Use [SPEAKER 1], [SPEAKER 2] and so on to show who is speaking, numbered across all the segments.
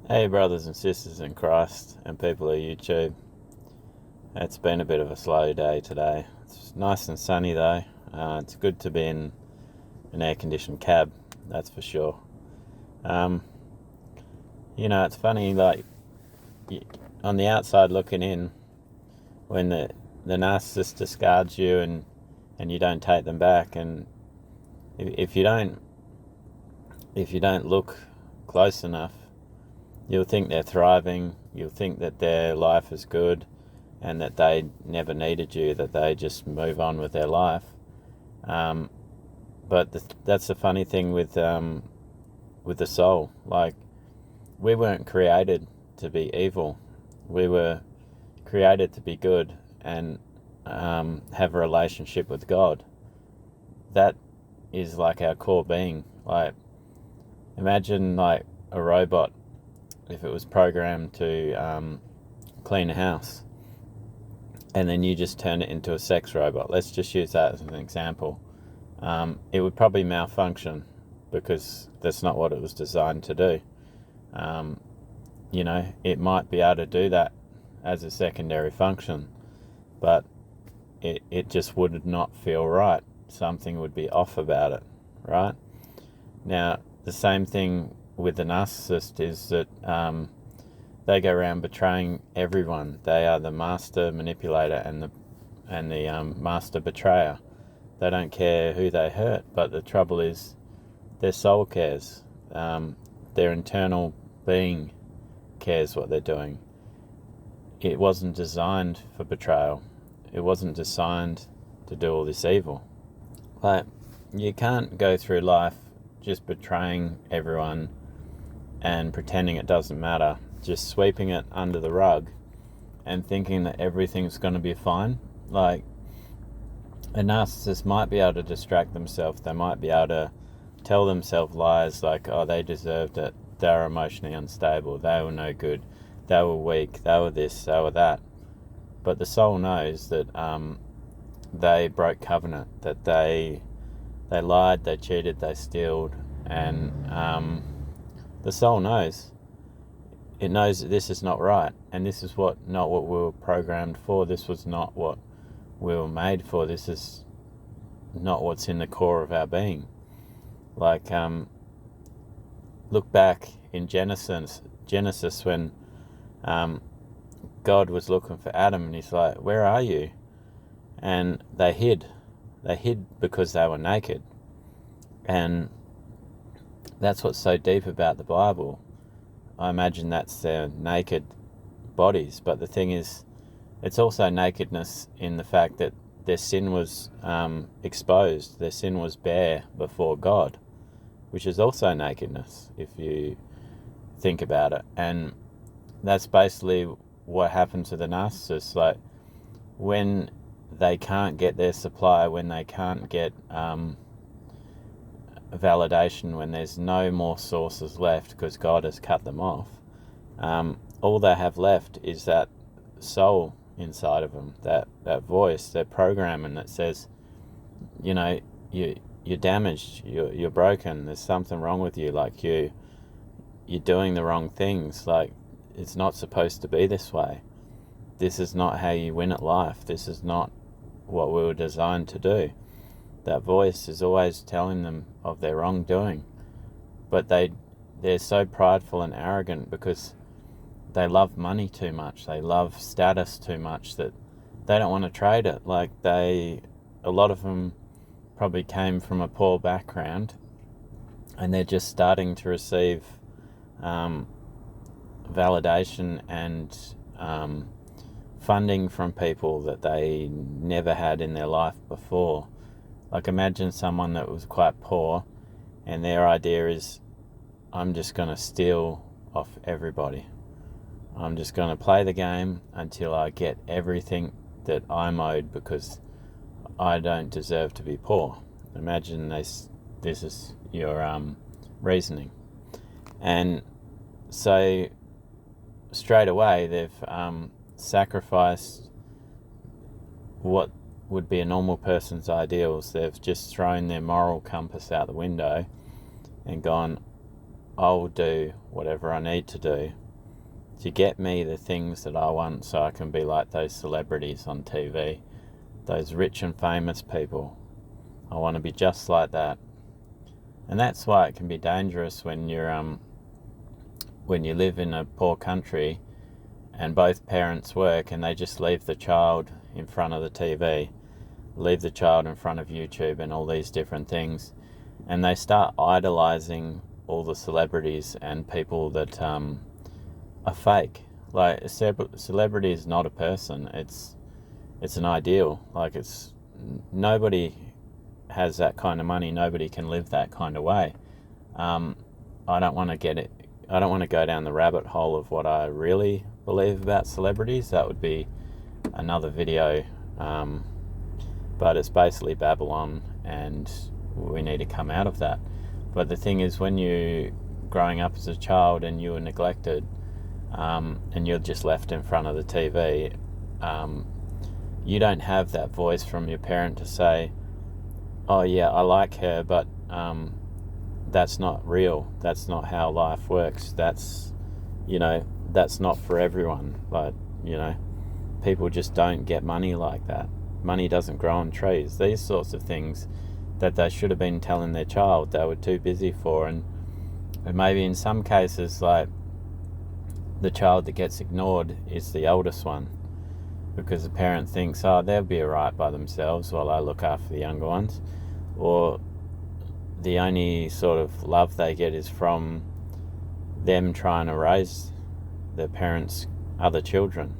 [SPEAKER 1] Hey, brothers and sisters in Christ, and people of YouTube. It's been a bit of a slow day today. It's nice and sunny though. It's good to be in an air-conditioned cab, that's for sure. Um, it's funny, like on the outside looking in, when the narcissist discards you and you don't take them back, and if you don't look close enough, you'll think they're thriving. You'll think that their life is good and that they never needed you, that they just move on with their life. Um, but that's the funny thing with the soul. Like, we weren't created to be evil. We were created to be good and have a relationship with God. That is like our core being. Like, imagine like a robot if it was programmed to clean a house, and then you just turn it into a sex robot. Let's just use that as an example. It would probably malfunction because that's not what it was designed to do. Um, it might be able to do that as a secondary function, but it just would not feel right. Something would be off about it, right? Now, the same thing with the narcissist is that they go around betraying everyone. They are the master manipulator and the master betrayer. They don't care who they hurt, but the trouble is their soul cares. Their internal being cares what they're doing. It wasn't designed for betrayal. It wasn't designed to do all this evil. Like, you can't go through life just betraying everyone and pretending it doesn't matter, just sweeping it under the rug and thinking that everything's going to be fine. Like, a narcissist might be able to distract themselves. They might be able to tell themselves lies like, oh, they deserved it. They were emotionally unstable. They were no good. They were weak. They were this. They were that. But the soul knows that they broke covenant, that they lied, they cheated, they stealed, and the soul knows. It knows that this is not right, and this is not what we were programmed for. This was not what we were made for. This is not what's in the core of our being. Like, look back in Genesis when God was looking for Adam, and he's like, "Where are you?" And they hid. They hid because they were naked. And that's what's so deep about the Bible. I imagine that's their naked bodies, but the thing is, it's also nakedness in the fact that their sin was exposed. Their sin was bare before God, which is also nakedness if you think about it. And that's basically what happened to the narcissist. Like, when they can't get their supply, when they can't get validation, when there's no more sources left because God has cut them off, all they have left is that soul inside of them, that voice, that programming that says, you're damaged, you're broken, there's something wrong with you, like you're doing the wrong things, like it's not supposed to be this way. This is not how you win at life. This is not what we were designed to do. That voice is always telling them of their wrongdoing, but they're so prideful and arrogant because they love money too much. They love status too much that they don't want to trade it. Like, a lot of them probably came from a poor background, and they're just starting to receive validation and funding from people that they never had in their life before. Like, imagine someone that was quite poor and their idea is, I'm just going to steal off everybody. I'm just going to play the game until I get everything that I'm owed because I don't deserve to be poor. Imagine this is your reasoning. And so straight away they've sacrificed what would be a normal person's ideals. They've just thrown their moral compass out the window and gone, I'll do whatever I need to do to get me the things that I want so I can be like those celebrities on TV, those rich and famous people. I want to be just like that. And that's why it can be dangerous when you live in a poor country and both parents work and they just leave the child in front of the TV, leave the child in front of YouTube and all these different things, and they start idolizing all the celebrities and people that are fake. Like a celebrity is not a person; it's an ideal. Like nobody has that kind of money. Nobody can live that kind of way. I don't want to get it. I don't want to go down the rabbit hole of what I really believe about celebrities. That would be another video. But it's basically Babylon, and we need to come out of that. But the thing is, when you growing up as a child and you were neglected, and you're just left in front of the TV, you don't have that voice from your parent to say, oh yeah, I like her, but that's not real. That's not how life works. That's not for everyone. But, people just don't get money like that. Money doesn't grow on trees. These sorts of things that they should have been telling their child, they were too busy for. And maybe in some cases, like, the child that gets ignored is the oldest one, because the parent thinks, oh, they'll be alright by themselves while I look after the younger ones. Or the only sort of love they get is from them trying to raise their parents' other children,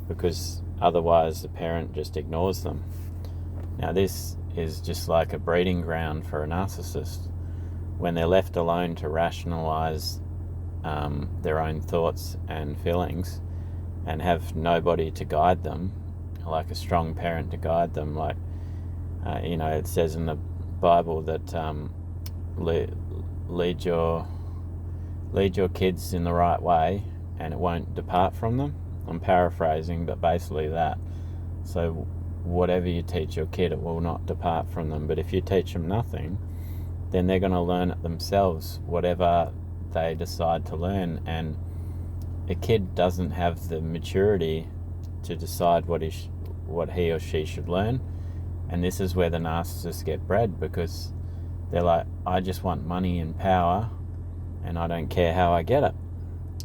[SPEAKER 1] because otherwise the parent just ignores them. Now this is just like a breeding ground for a narcissist. When they're left alone to rationalize their own thoughts and feelings and have nobody to guide them, like a strong parent to guide them, like it says in the Bible that lead your kids in the right way and it won't depart from them. I'm paraphrasing, but basically that. So whatever you teach your kid, it will not depart from them. But if you teach them nothing, then they're going to learn it themselves, whatever they decide to learn. And a kid doesn't have the maturity to decide what he or she should learn. And this is where the narcissists get bred, because they're like, I just want money and power and I don't care how I get it.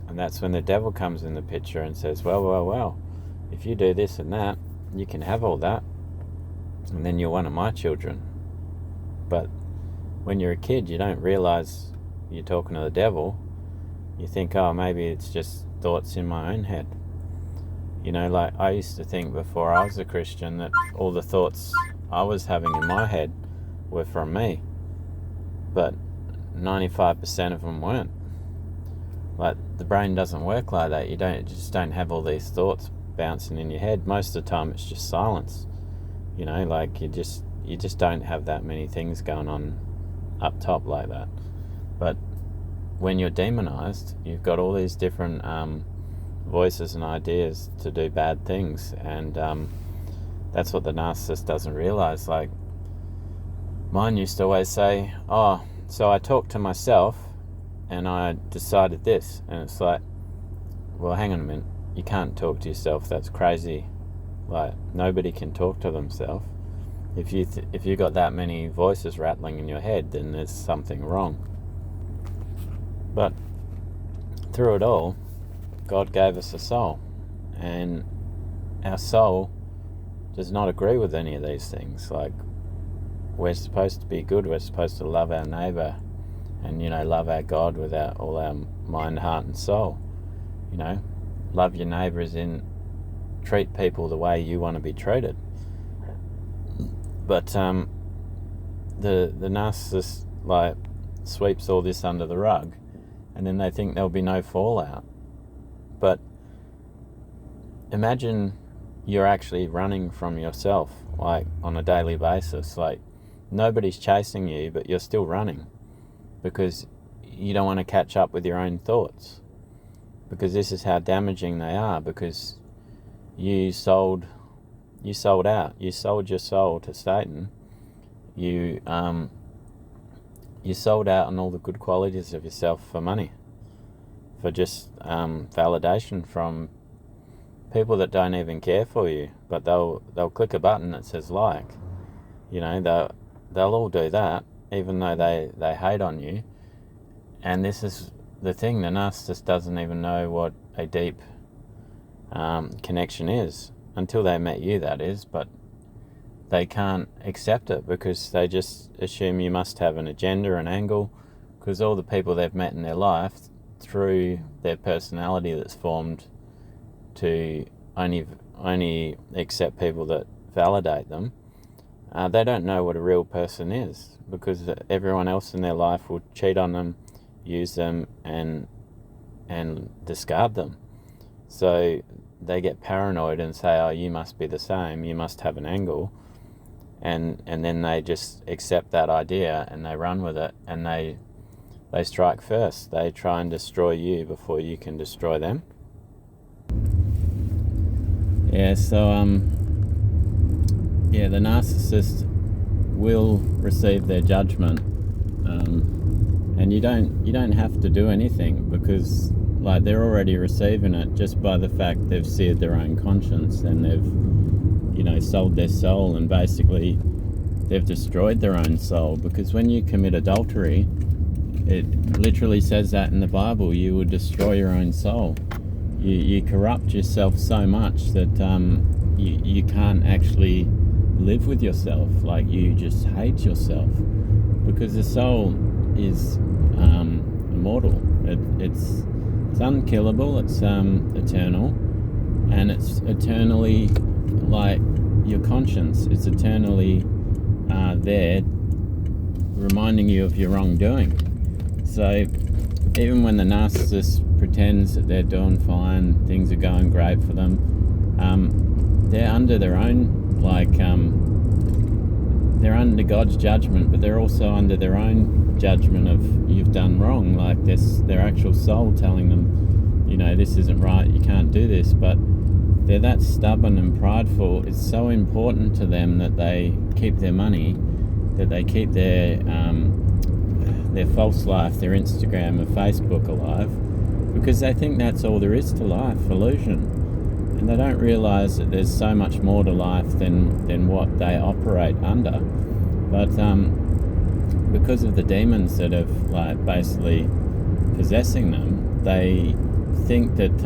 [SPEAKER 1] And that's when the devil comes in the picture and says, well, if you do this and that, you can have all that, and then you're one of my children. But when you're a kid, you don't realize you're talking to the devil. You think, oh, maybe it's just thoughts in my own head. Like I used to think before I was a Christian that all the thoughts I was having in my head were from me, but 95% of them weren't. Like, the brain doesn't work like that. You just don't have all these thoughts bouncing in your head. Most of the time it's just silence. Like you just don't have that many things going on up top like that. But when you're demonized, you've got all these different voices and ideas to do bad things, and that's what the narcissist doesn't realize. Like, mine used to always say, oh, so I talked to myself and I decided this. And it's like, well, hang on a minute, you can't talk to yourself. That's crazy. Like, nobody can talk to themselves. If you got that many voices rattling in your head, then there's something wrong. But through it all, God gave us a soul, and our soul does not agree with any of these things. Like, we're supposed to be good. We're supposed to love our neighbor and, love our God with all our mind, heart and soul. Love your neighbor as in treat people the way you want to be treated. But the narcissist, like, sweeps all this under the rug, and then they think there'll be no fallout. But imagine you're actually running from yourself, like, on a daily basis. Like, nobody's chasing you, but you're still running because you don't want to catch up with your own thoughts, because this is how damaging they are. Because you sold out. You sold your soul to Satan. You you sold out on all the good qualities of yourself for money, for just validation from people that don't even care for you, but they'll click a button that says like. You know, they'll all do that, even though they hate on you. And this is the thing, the narcissist doesn't even know what a deep connection is, until they met you, that is, but they can't accept it because they just assume you must have an agenda, an angle, because all the people they've met in their life, through their personality that's formed to only accept people that validate them, they don't know what a real person is, because everyone else in their life will cheat on them, use them, and discard them. So they get paranoid and say, oh, you must be the same, you must have an angle, and then they just accept that idea and they run with it, and they strike first. They try and destroy you before you can destroy them. Yeah, so the narcissist will receive their judgment, and you don't have to do anything, because like they're already receiving it just by the fact they've seared their own conscience, and they've sold their soul, and basically they've destroyed their own soul. Because when you commit adultery, it literally says that in the Bible, you will destroy your own soul. You corrupt yourself so much that you can't actually live with yourself. Like, you just hate yourself, because the soul is immortal. It's unkillable. It's eternal, and it's eternally like your conscience. It's eternally there, reminding you of your wrongdoing. So even when the narcissist pretends that they're doing fine, things are going great for them, they're under their own, they're under God's judgment, but they're also under their own judgment of you've done wrong. Like, their actual soul telling them, this isn't right, you can't do this. But they're that stubborn and prideful. It's so important to them that they keep their money, that they keep their false life, their Instagram or Facebook alive, because they think that's all there is to life, illusion. And they don't realise that there's so much more to life than what they operate under. But because of the demons that have basically possessing them, they think that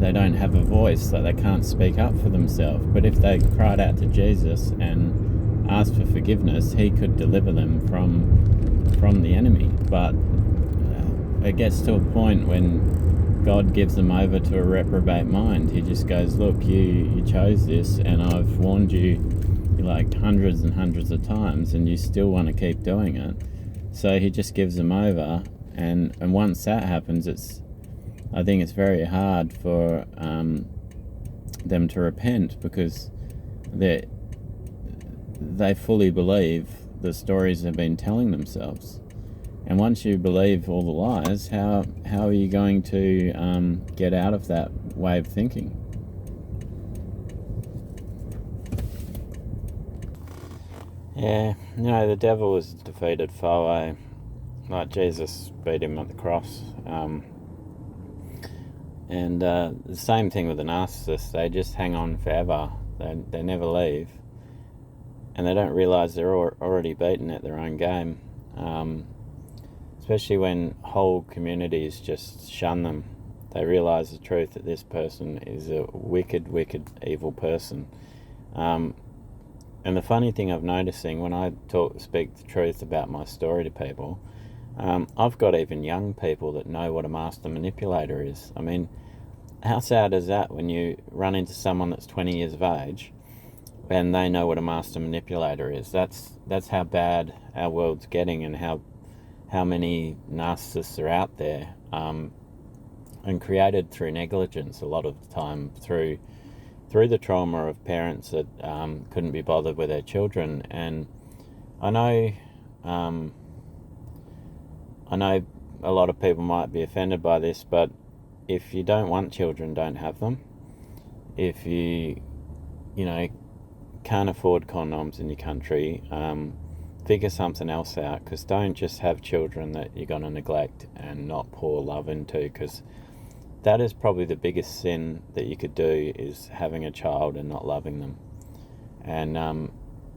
[SPEAKER 1] they don't have a voice, that they can't speak up for themselves. But if they cried out to Jesus and asked for forgiveness, he could deliver them from the enemy. But it gets to a point when God gives them over to a reprobate mind. He just goes, look, you chose this, and I've warned you like hundreds and hundreds of times, and you still want to keep doing it. So he just gives them over, and once that happens, I think it's very hard for them to repent, because they fully believe the stories they've been telling themselves. And once you believe all the lies, how are you going to get out of that way of thinking? Yeah, the devil was a defeated foe. Like, Jesus beat him at the cross. And the same thing with the narcissist. They just hang on forever. They never leave. And they don't realise they're already beaten at their own game. Especially when whole communities just shun them. They realise the truth that this person is a wicked, wicked, evil person. And the funny thing I'm noticing when I speak the truth about my story to people, I've got even young people that know what a master manipulator is. I mean, how sad is that when you run into someone that's 20 years of age and they know what a master manipulator is? That's how bad our world's getting, and how many narcissists are out there, and created through negligence a lot of the time, through the trauma of parents that couldn't be bothered with their children. And I know a lot of people might be offended by this, but if you don't want children, don't have them. If you can't afford condoms in your country, figure something else out, because don't just have children that you're going to neglect and not pour love into, because that is probably the biggest sin that you could do, is having a child and not loving them. And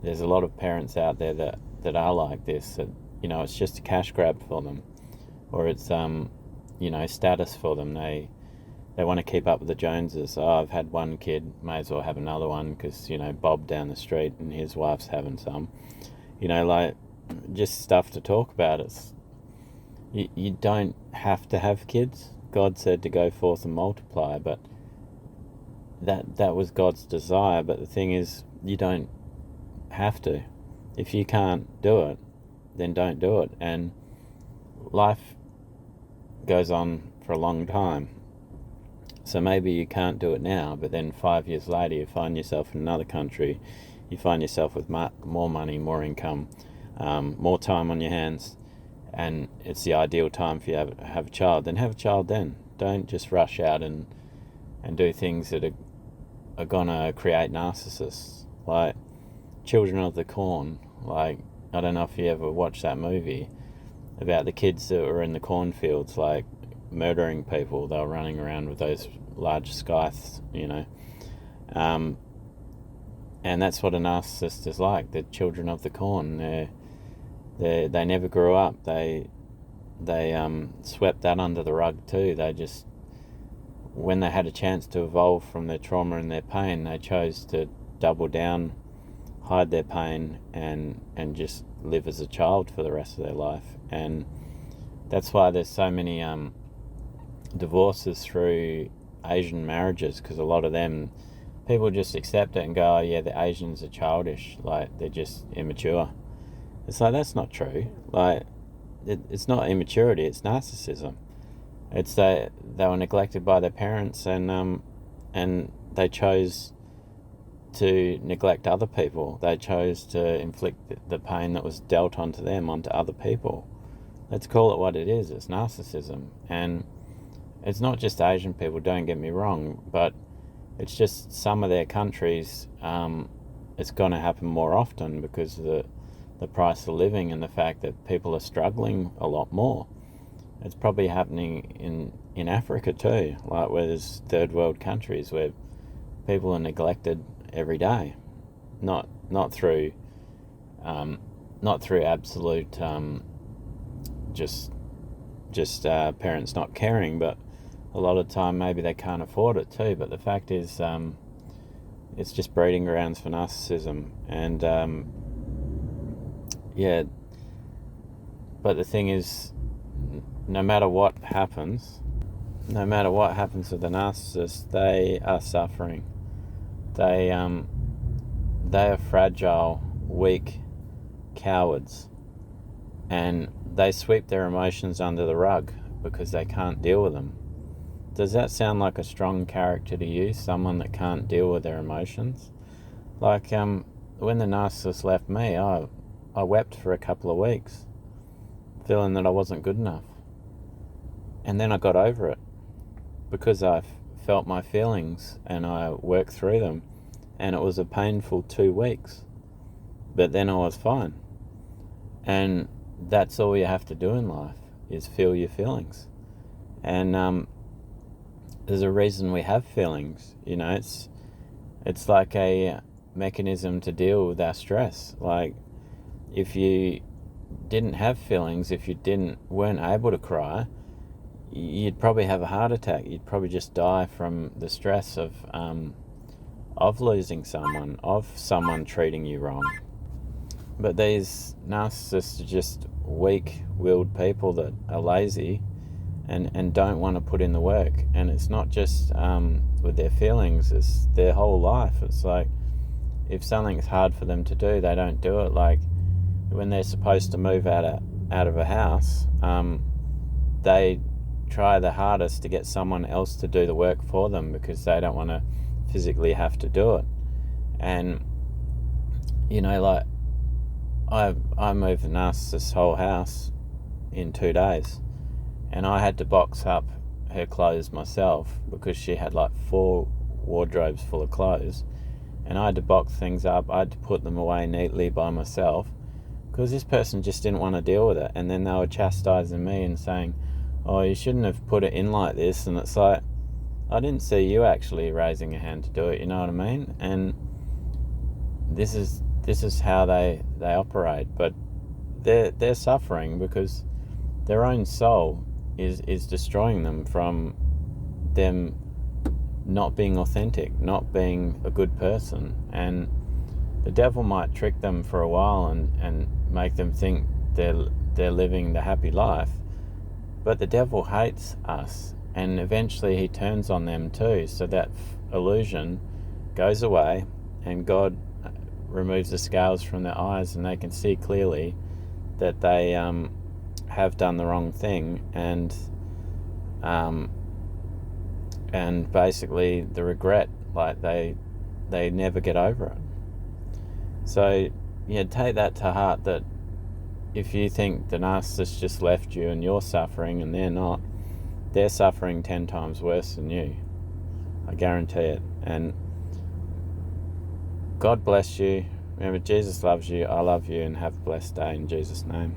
[SPEAKER 1] there's a lot of parents out there that are like this, that, you know, it's just a cash grab for them, or it's you know, status for them. They want to keep up with the Joneses. Oh, I've had one kid, may as well have another one, because, you know, Bob down the street and his wife's having some. You know, like, just stuff to talk about. It's you don't have to have kids. God said to go forth and multiply, but that was God's desire. But the thing is, you don't have to. If you can't do it, then don't do it. And life goes on for a long time. So maybe you can't do it now, but then 5 years later you find yourself in another country, you find yourself with more money, more income, more time on your hands, and it's the ideal time for you to have a child. Then have a child then. Don't just rush out and do things that are gonna create narcissists. Like Children of the Corn. Like, I don't know if you ever watched that movie about the kids that were in the cornfields, like murdering people. They were running around with those large scythes, you know. And that's what a narcissist is like. The children of the corn. They never grew up. They swept that under the rug too. They just, when they had a chance to evolve from their trauma and their pain, they chose to double down, hide their pain, and just live as a child for the rest of their life. And that's why there's so many divorces through Asian marriages, because a lot of them, people just accept it and go, oh yeah, the Asians are childish, like they're just immature. It's like, that's not true. Like, it's not immaturity, it's narcissism. It's that they were neglected by their parents, and they chose to neglect other people. They chose to inflict the pain that was dealt onto them onto other people. Let's call it what it is. It's narcissism. And it's not just Asian people, don't get me wrong, but it's just some of their countries, it's going to happen more often because of the price of living and the fact that people are struggling a lot more. It's probably happening in Africa too, like where there's third world countries where people are neglected every day, not through absolute just parents not caring, but a lot of time maybe they can't afford it too. But the fact is, it's just breeding grounds for narcissism. And yeah, but the thing is, no matter what happens with the narcissist, they are suffering. They are fragile, weak cowards, and they sweep their emotions under the rug because they can't deal with them. Does that sound like a strong character to you? Someone that can't deal with their emotions? Like, when the narcissist left me, I wept for a couple of weeks, feeling that I wasn't good enough. And then I got over it because I felt my feelings and I worked through them, and it was a painful 2 weeks, but then I was fine. And that's all you have to do in life, is feel your feelings. And there's a reason we have feelings, you know. It's like a mechanism to deal with our stress. Like, if you didn't have feelings, if you weren't able to cry, you'd probably have a heart attack. You'd probably just die from the stress of losing someone, of someone treating you wrong. But these narcissists are just weak-willed people that are lazy and don't want to put in the work. And it's not just with their feelings, it's their whole life. It's like, if something's hard for them to do, they don't do it. Like, when they're supposed to move out of a house, they try the hardest to get someone else to do the work for them because they don't want to physically have to do it. And, you know, like, I moved the narcissist's whole house in 2 days, and I had to box up her clothes myself because she had like 4 wardrobes full of clothes, and I had to box things up. I had to put them away neatly by myself because this person just didn't want to deal with it. And then they were chastising me and saying, oh, you shouldn't have put it in like this. And it's like, I didn't see you actually raising a hand to do it, you know what I mean? And this is how they operate. But they're suffering because their own soul is destroying them from them not being authentic, not being a good person. And the devil might trick them for a while and make them think they're living the happy life. But the devil hates us, and eventually he turns on them too, so that illusion goes away and God removes the scales from their eyes and they can see clearly that they have done the wrong thing, and basically the regret, like they never get over it. So yeah, take that to heart, that if you think the narcissist just left you and you're suffering and they're not, they're suffering 10 times worse than you. I guarantee it. And God bless you. Remember, Jesus loves you, I love you, and have a blessed day in Jesus' name.